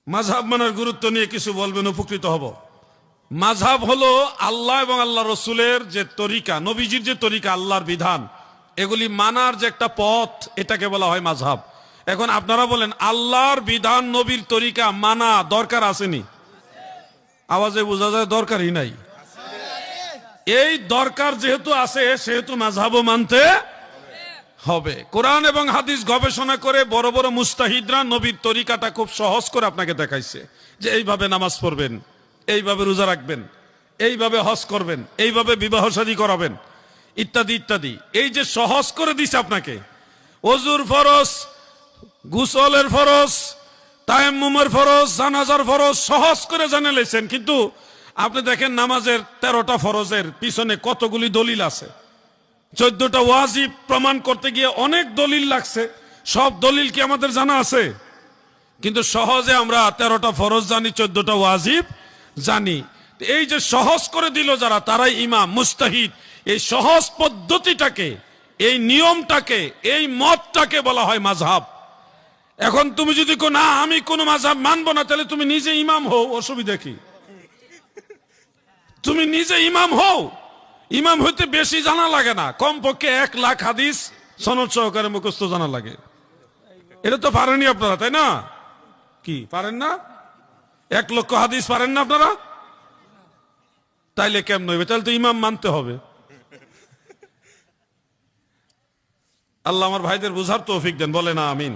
মাযহাব মানার গুরুত্ব নিয়ে কিছু বলবেন, উপকৃত হব। মাযহাব হলো আল্লাহ এবং আল্লাহ রসুলের যে তরিকা, নবীজির যে তরিকা, আল্লাহর বিধান, এগুলি মানার যে একটা পথ, এটাকে বলা হয় মাযহাব। এখন আপনারা বলেন, আল্লাহর বিধান নবীর তরিকা মানা দরকার আসেনি? আওয়াজে বোঝা যায় দরকারই নাই। এই দরকার যেহেতু আছে, সেহেতু মাযহাবও মানতে হবে। কোরআন এবং হাদিস গবেষণা করে বড় বড় মুস্তাহিদরা নবীর তরিকাটা খুব সহজ করে আপনাকে দেখাইছে, যে এইভাবে নামাজ পড়বেন, এইভাবে রোজা রাখবেন, এইভাবে হজ করবেন, এইভাবে বিবাহ শাদী করাবেন, ইত্যাদি ইত্যাদি। এই যে সহজ করে দিছে আপনাকে, ওযুর ফরজ, গোসলের ফরজ, তায়াম্মুমের ফরজ, জানাজার ফরজ সহজ করে জানে লেছেন। কিন্তু আপনি দেখেন নামাজের 13টা ফরজের পিছনে কতগুলি দলিল আছে, 14টা ওয়াজিব প্রমাণ করতে গিয়ে অনেক দলিল লাগছে। সব দলিল কি আমাদের জানা আছে? কিন্তু সহজে আমরা 13টা ফরজ জানি, 14টা ওয়াজিব জানি। এই যে সহজ করে দিল যারা, তারাই ইমাম মুস্তাহিদ। এই সহজ পদ্ধতিটাকে, এই নিয়মটাকে, এই মতটাকে বলা হয় মাযহাব। এখন তুমি যদি কো না আমি কোন মাযহাব মানবো না, তাহলে তুমি নিজে ইমাম হও, অসুবিধা কি? তুমি নিজে ইমাম হও। ইমাম হইতে বেশি জানা লাগে না, কমপক্ষে 1 লাখ হাদিস সনদ সহকারে মুখস্থ জানা লাগে। এটা তো পারেনই আপনারা, তাই না? কি পারেন না? 1 লক্ষ হাদিস পারেন না আপনারা? তাইলে কেমন হইবে? তাহলে তো ইমাম মানতে হবে। আল্লাহ আমার ভাইদের বুঝার তৌফিক দেন, বলে না আমিন।